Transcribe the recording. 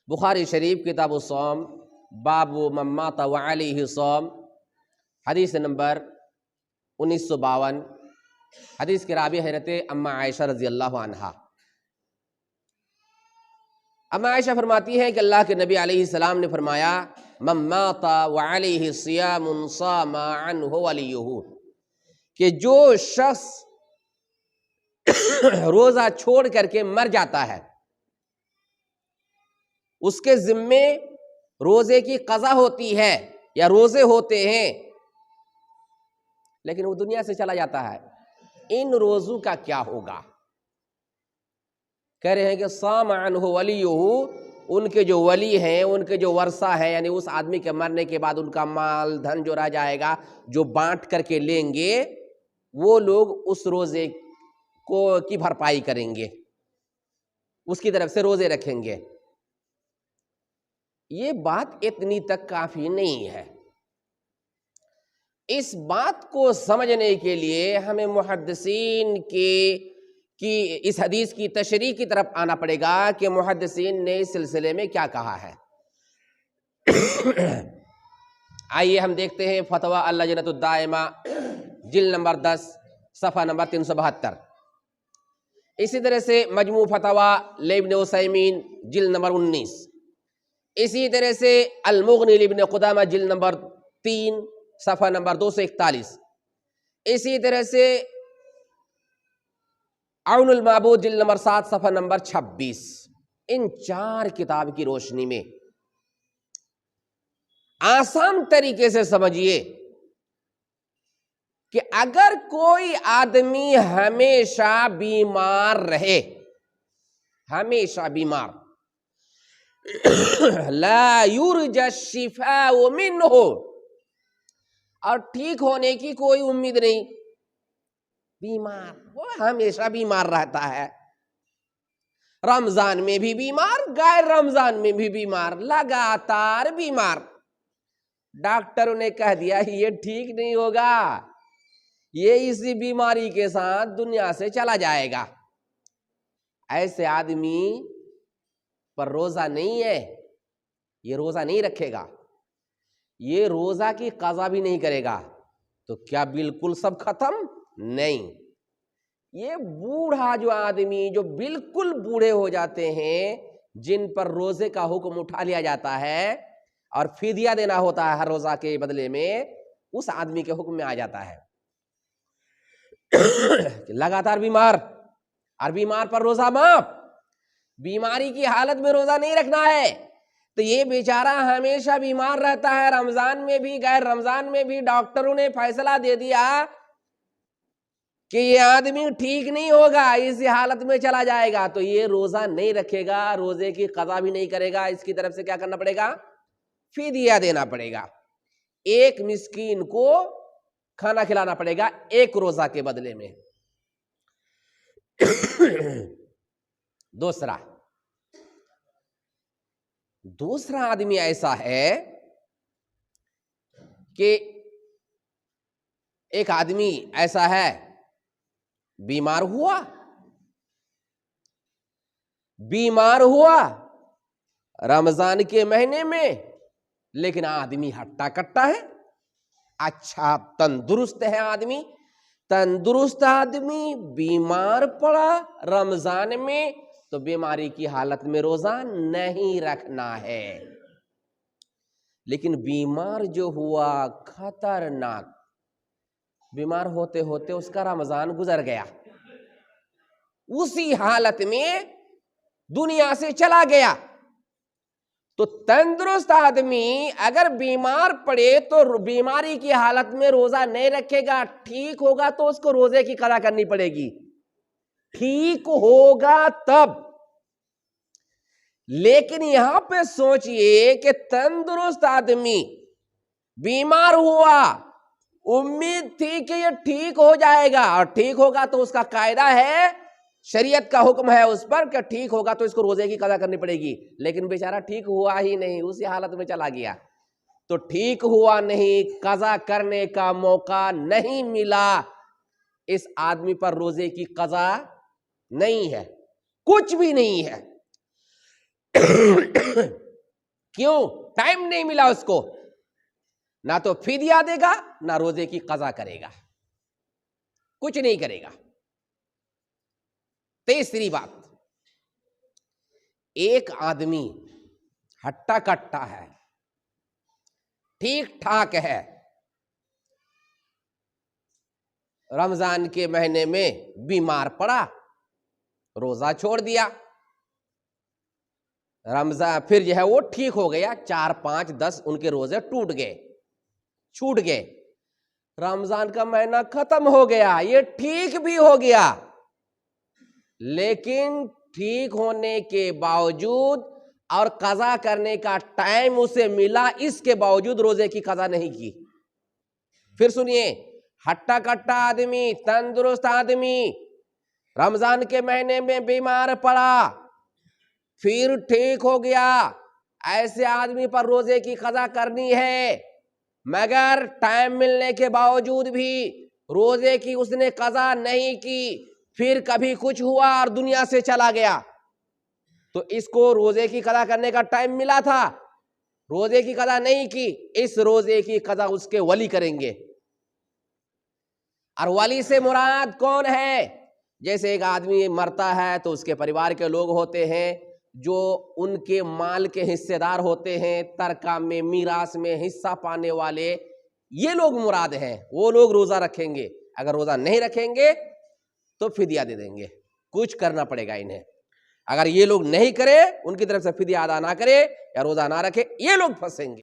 بخاری شریف کتاب الصوم باب من مات وعلیہ صوم، حدیث نمبر 1952۔ حدیث کے راوی حضرت اما عائشہ رضی اللہ عنہا۔ اما عائشہ فرماتی ہیں کہ اللہ کے نبی علیہ السلام نے فرمایا من مات وعلیہ صیام صام عنہ ولیہ، کہ جو شخص روزہ چھوڑ کر کے مر جاتا ہے اس کے ذمے روزے کی قضا ہوتی ہے یا روزے ہوتے ہیں، لیکن وہ دنیا سے چلا جاتا ہے، ان روزوں کا کیا ہوگا؟ کہہ رہے ہیں کہ صام عنہ ولیہ، ان کے جو ولی ہیں، ان کے جو ورثہ ہے، یعنی اس آدمی کے مرنے کے بعد ان کا مال دھن جو رہ جائے گا، جو بانٹ کر کے لیں گے، وہ لوگ اس روزے کی بھرپائی کریں گے، اس کی طرف سے روزے رکھیں گے۔ یہ بات اتنی تک کافی نہیں ہے۔ اس بات کو سمجھنے کے لیے ہمیں محدثین کی اس حدیث کی تشریح کی طرف آنا پڑے گا کہ محدثین نے اس سلسلے میں کیا کہا ہے۔ آئیے ہم دیکھتے ہیں فتویٰ اللجنۃ الدائمہ جلد نمبر 10 صفحہ نمبر 372۔ اسی طرح سے مجموع فتاویٰ لابن عثیمین جلد نمبر 19، اسی طرح سے المغنی لابن قدامہ جلد نمبر 3 صفحہ نمبر 241، اسی طرح سے عون المعبود جلد نمبر 7 صفحہ نمبر 26۔ ان چار کتاب کی روشنی میں آسان طریقے سے سمجھیے کہ اگر کوئی آدمی ہمیشہ بیمار رہے، ہمیشہ بیمار، لا یرجى الشفاء منہ، اور ٹھیک ہونے کی کوئی امید نہیں، بیمار، وہ ہمیشہ بیمار رہتا ہے، رمضان میں بھی بیمار، غیر رمضان میں بھی بیمار، لگاتار بیمار، ڈاکٹروں نے کہہ دیا یہ ٹھیک نہیں ہوگا، یہ اسی بیماری کے ساتھ دنیا سے چلا جائے گا، ایسے آدمی پر روزہ نہیں ہے، یہ روزہ نہیں رکھے گا، یہ روزہ کی قضا بھی نہیں کرے گا، تو کیا بالکل سب ختم؟ نہیں۔ یہ بوڑھا جو آدمی جو بالکل بوڑھے ہو جاتے ہیں، جن پر روزے کا حکم اٹھا لیا جاتا ہے اور فدیہ دینا ہوتا ہے ہر روزہ کے بدلے میں، اس آدمی کے حکم میں آ جاتا ہے۔ لگاتار بیمار، اور بیمار پر روزہ معاف، بیماری کی حالت میں روزہ نہیں رکھنا ہے، تو یہ بیچارہ ہمیشہ بیمار رہتا ہے، رمضان میں بھی غیر رمضان میں بھی، ڈاکٹروں نے فیصلہ دے دیا کہ یہ آدمی ٹھیک نہیں ہوگا، اسی حالت میں چلا جائے گا، تو یہ روزہ نہیں رکھے گا، روزے کی قضا بھی نہیں کرے گا، اس کی طرف سے کیا کرنا پڑے گا؟ فدیہ دینا پڑے گا، ایک مسکین کو کھانا کھلانا پڑے گا ایک روزہ کے بدلے میں۔ دوسرا آدمی ایسا ہے کہ ایک آدمی ایسا ہے بیمار ہوا رمضان کے مہینے میں، لیکن آدمی ہٹا کٹا ہے، اچھا تندرست ہے آدمی، تندرست آدمی بیمار پڑا رمضان میں، تو بیماری کی حالت میں روزہ نہیں رکھنا ہے، لیکن بیمار جو ہوا خطرناک، بیمار ہوتے ہوتے اس کا رمضان گزر گیا، اسی حالت میں دنیا سے چلا گیا، تو تندرست آدمی اگر بیمار پڑے تو بیماری کی حالت میں روزہ نہیں رکھے گا، ٹھیک ہوگا تو اس کو روزے کی قضا کرنی پڑے گی، ٹھیک ہوگا تب۔ لیکن یہاں پہ سوچئے کہ تندرست آدمی بیمار ہوا، امید تھی کہ یہ ٹھیک ہو جائے گا، اور ٹھیک ہوگا تو اس کا قاعدہ ہے، شریعت کا حکم ہے اس پر کہ ٹھیک ہوگا تو اس کو روزے کی قضا کرنی پڑے گی، لیکن بیچارہ ٹھیک ہوا ہی نہیں، اسی حالت میں چلا گیا، تو ٹھیک ہوا نہیں، قضا کرنے کا موقع نہیں ملا، اس آدمی پر روزے کی قضا نہیں ہے، کچھ بھی نہیں ہے۔ کیوں؟ ٹائم نہیں ملا اس کو، نہ تو فدیہ دے گا نہ روزے کی قضا کرے گا، کچھ نہیں کرے گا۔ تیسری بات، ایک آدمی ہٹا کٹا ہے، ٹھیک ٹھاک ہے، رمضان کے مہینے میں بیمار پڑا، روزہ چھوڑ دیا، رمضان پھر جو ہے وہ ٹھیک ہو گیا، 4 5 10 ان کے روزے ٹوٹ گئے، چھوٹ گئے، رمضان کا مہینہ ختم ہو گیا، یہ ٹھیک بھی ہو گیا، لیکن ٹھیک ہونے کے باوجود اور قضا کرنے کا ٹائم اسے ملا، اس کے باوجود روزے کی قضا نہیں کی۔ پھر سنیے، ہٹا کٹا آدمی، تندرست آدمی، رمضان کے مہینے میں بیمار پڑا، پھر ٹھیک ہو گیا، ایسے آدمی پر روزے کی قضا کرنی ہے، مگر ٹائم ملنے کے باوجود بھی روزے کی اس نے قضا نہیں کی، پھر کبھی کچھ ہوا اور دنیا سے چلا گیا، تو اس کو روزے کی قضا کرنے کا ٹائم ملا تھا، روزے کی قضا نہیں کی، اس روزے کی قضا اس کے ولی کریں گے۔ اور ولی سے مراد کون ہے؟ جیسے ایک آدمی مرتا ہے تو اس کے پریوار کے لوگ ہوتے ہیں جو ان کے مال کے حصے دار ہوتے ہیں، ترکہ میں، میراث میں حصہ پانے والے، یہ لوگ مراد ہیں، وہ لوگ روزہ رکھیں گے، اگر روزہ نہیں رکھیں گے تو فدیہ دے دیں گے، کچھ کرنا پڑے گا انہیں، اگر یہ لوگ نہیں کرے، ان کی طرف سے فدیہ ادا نہ کرے یا روزہ نہ رکھے، یہ لوگ پھنسیں گے۔